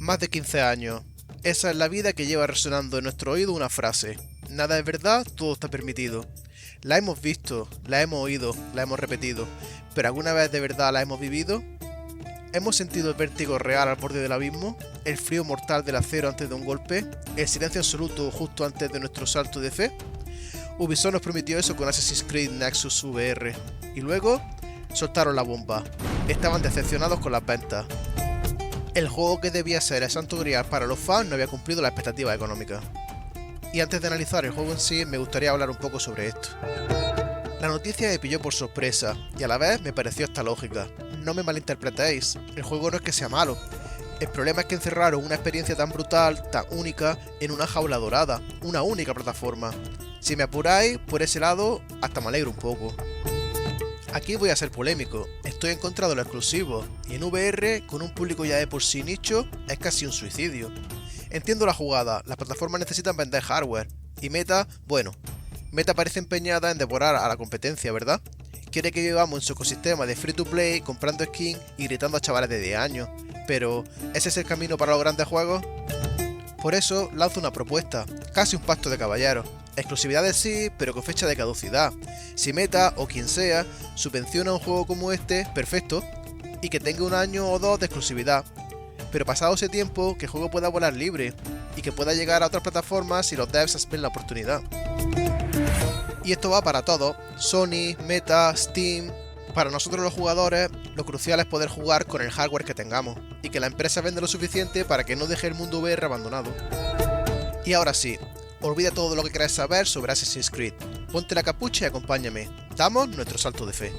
Más de 15 años. Esa es la vida que lleva resonando en nuestro oído una frase. Nada es verdad, todo está permitido. La hemos visto, la hemos oído, la hemos repetido, pero ¿alguna vez de verdad la hemos vivido? ¿Hemos sentido el vértigo real al borde del abismo? ¿El frío mortal del acero antes de un golpe? ¿El silencio absoluto justo antes de nuestro salto de fe? Ubisoft nos prometió eso con Assassin's Creed Nexus VR, y luego soltaron la bomba. Estaban decepcionados con las ventas. El juego que debía ser el santo grial para los fans no había cumplido las expectativas económicas. Y antes de analizar el juego en sí, me gustaría hablar un poco sobre esto. La noticia me pilló por sorpresa, y a la vez me pareció hasta lógica. No me malinterpretéis, el juego no es que sea malo. El problema es que encerraron una experiencia tan brutal, tan única, en una jaula dorada, una única plataforma. Si me apuráis, por ese lado, hasta me alegro un poco. Aquí voy a ser polémico, estoy en contra de lo exclusivo, y en VR, con un público ya de por sí nicho, es casi un suicidio. Entiendo la jugada, las plataformas necesitan vender hardware, y Meta parece empeñada en devorar a la competencia, ¿verdad? Quiere que vivamos en su ecosistema de free to play, comprando skins y gritando a chavales de 10 años, pero ¿ese es el camino para los grandes juegos? Por eso lanzo una propuesta, casi un pacto de caballeros. Exclusividades sí, pero con fecha de caducidad. Si Meta, o quien sea, subvenciona un juego como este, perfecto, y que tenga un año o dos de exclusividad. Pero pasado ese tiempo, que el juego pueda volar libre, y que pueda llegar a otras plataformas si los devs ven la oportunidad. Y esto va para todos, Sony, Meta, Steam. Para nosotros los jugadores, lo crucial es poder jugar con el hardware que tengamos, y que la empresa venda lo suficiente para que no deje el mundo VR abandonado. Y ahora sí, olvida todo lo que queráis saber sobre Assassin's Creed, ponte la capucha y acompáñame, damos nuestro salto de fe.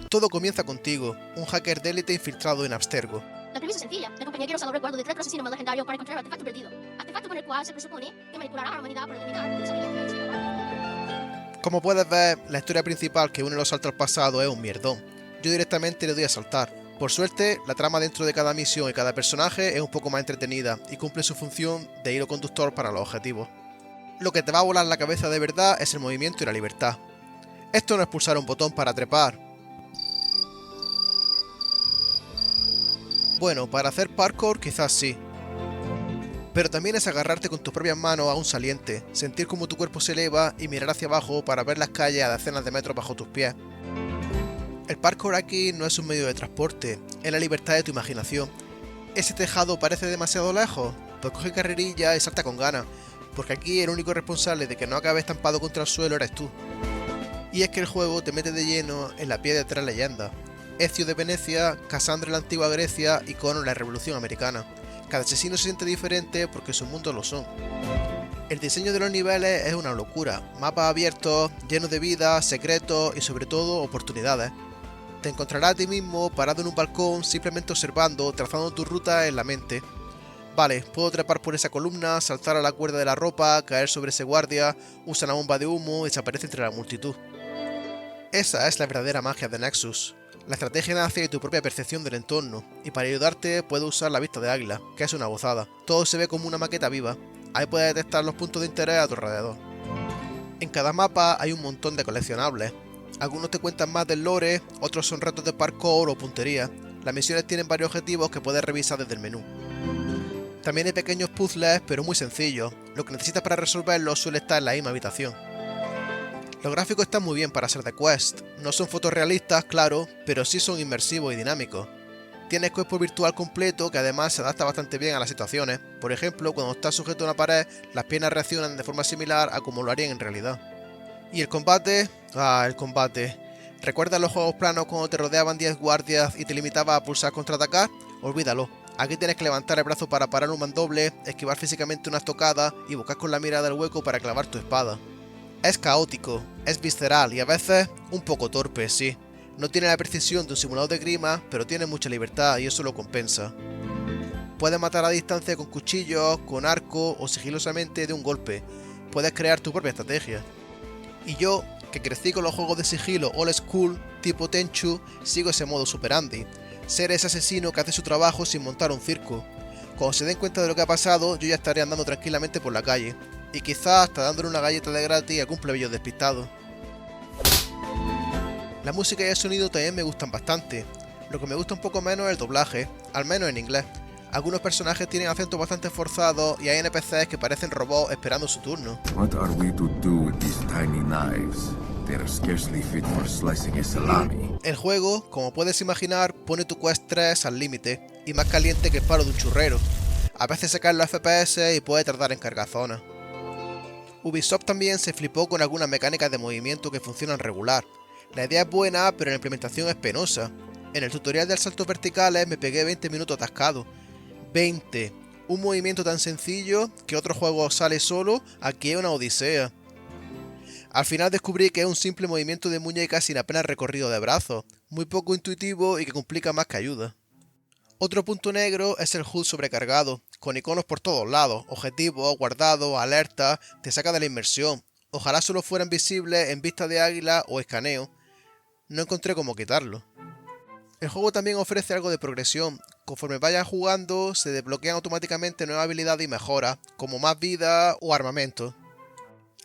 Todo comienza contigo, un hacker de élite infiltrado en Abstergo. La premisa es sencilla. La compañía quiere usar los recuerdos de 3 asesinos más legendarios para encontrar el artefacto perdido. Artefacto con el cual se presupone que manipulará a la humanidad para eliminar la desobediencia del siglo. Como puedes ver, la historia principal que une los saltos al pasado es un mierdón. Yo directamente le doy a saltar. Por suerte, la trama dentro de cada misión y cada personaje es un poco más entretenida y cumple su función de hilo conductor para los objetivos. Lo que te va a volar la cabeza de verdad es el movimiento y la libertad. Esto no es pulsar un botón para trepar. Bueno, para hacer parkour quizás sí. Pero también es agarrarte con tus propias manos a un saliente, sentir cómo tu cuerpo se eleva y mirar hacia abajo para ver las calles a decenas de metros bajo tus pies. El parkour aquí no es un medio de transporte, es la libertad de tu imaginación. ¿Ese tejado parece demasiado lejos? Pues coge carrerilla y salta con ganas, porque aquí el único responsable de que no acabes estampado contra el suelo eres tú. Y es que el juego te mete de lleno en la piel de 3 leyendas. Ezio de Venecia, Cassandra en la antigua Grecia y Connor en la Revolución Americana. Cada asesino se siente diferente porque sus mundos lo son. El diseño de los niveles es una locura, mapas abiertos, llenos de vida, secretos y sobre todo oportunidades. Te encontrarás a ti mismo parado en un balcón simplemente observando, trazando tu ruta en la mente. Vale, puedo trepar por esa columna, saltar a la cuerda de la ropa, caer sobre ese guardia, usar una bomba de humo y desaparece entre la multitud. Esa es la verdadera magia de Nexus. La estrategia nace de tu propia percepción del entorno, y para ayudarte puedes usar la vista de águila, que es una gozada. Todo se ve como una maqueta viva, ahí puedes detectar los puntos de interés a tu alrededor. En cada mapa hay un montón de coleccionables. Algunos te cuentan más del lore, otros son retos de parkour o puntería. Las misiones tienen varios objetivos que puedes revisar desde el menú. También hay pequeños puzzles, pero muy sencillos. Lo que necesitas para resolverlos suele estar en la misma habitación. Los gráficos están muy bien para ser de Quest, no son fotorrealistas, claro, pero sí son inmersivos y dinámicos. Tienes cuerpo virtual completo que además se adapta bastante bien a las situaciones, por ejemplo, cuando estás sujeto a una pared, las piernas reaccionan de forma similar a como lo harían en realidad. ¿Y el combate? El combate. ¿Recuerdas los juegos planos cuando te rodeaban 10 guardias y te limitaba a pulsar contraatacar? Olvídalo, aquí tienes que levantar el brazo para parar un mandoble, esquivar físicamente unas tocadas y buscar con la mirada el hueco para clavar tu espada. Es caótico, es visceral y a veces un poco torpe, sí. No tiene la precisión de un simulador de grima, pero tiene mucha libertad y eso lo compensa. Puedes matar a distancia con cuchillos, con arco o sigilosamente de un golpe. Puedes crear tu propia estrategia. Y yo, que crecí con los juegos de sigilo old school, tipo Tenchu, sigo ese modo superandi. Ser ese asesino que hace su trabajo sin montar un circo. Cuando se den cuenta de lo que ha pasado, yo ya estaré andando tranquilamente por la calle. Y quizás hasta dándole una galleta de gratis a algún plebeyo despistado. La música y el sonido también me gustan bastante. Lo que me gusta un poco menos es el doblaje, al menos en inglés. Algunos personajes tienen acentos bastante forzados y hay NPCs que parecen robots esperando su turno. What are we to do with these tiny knives? They're scarcely fit for slicing a salami. El juego, como puedes imaginar, pone tu Quest 3 al límite y más caliente que el palo de un churrero. A veces se caen los FPS y puede tardar en cargar zonas. Ubisoft también se flipó con algunas mecánicas de movimiento que funcionan regular. La idea es buena, pero la implementación es penosa. En el tutorial de saltos verticales me pegué 20 minutos atascado. 20. Un movimiento tan sencillo que otro juego sale solo, aquí es una odisea. Al final descubrí que es un simple movimiento de muñeca sin apenas recorrido de brazos, muy poco intuitivo y que complica más que ayuda. Otro punto negro es el HUD sobrecargado, con iconos por todos lados, objetivos, guardados, alertas, te saca de la inmersión. Ojalá solo fueran visibles en vista de águila o escaneo. No encontré cómo quitarlo. El juego también ofrece algo de progresión. Conforme vayas jugando, se desbloquean automáticamente nuevas habilidades y mejoras, como más vida o armamento.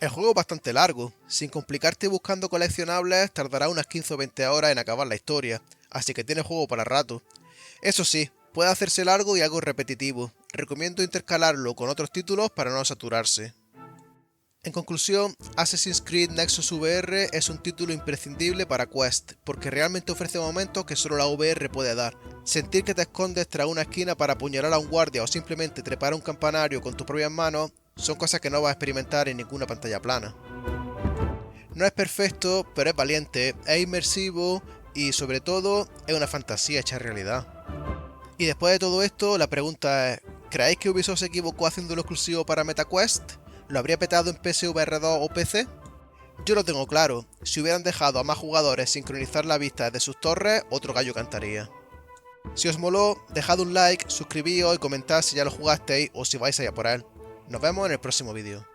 El juego es bastante largo. Sin complicarte buscando coleccionables, tardará unas 15 o 20 horas en acabar la historia, así que tiene juego para rato. Eso sí, puede hacerse largo y algo repetitivo. Recomiendo intercalarlo con otros títulos para no saturarse. En conclusión, Assassin's Creed Nexus VR es un título imprescindible para Quest, porque realmente ofrece momentos que solo la VR puede dar. Sentir que te escondes tras una esquina para apuñalar a un guardia o simplemente trepar a un campanario con tus propias manos son cosas que no vas a experimentar en ninguna pantalla plana. No es perfecto, pero es valiente, es inmersivo y sobre todo es una fantasía hecha realidad. Y después de todo esto, la pregunta es, ¿creéis que Ubisoft se equivocó haciéndolo exclusivo para MetaQuest? ¿Lo habría petado en PSVR 2 o PC? Yo lo tengo claro, si hubieran dejado a más jugadores sincronizar la vista desde sus torres, otro gallo cantaría. Si os moló, dejad un like, suscribíos y comentad si ya lo jugasteis o si vais allá por él. Nos vemos en el próximo vídeo.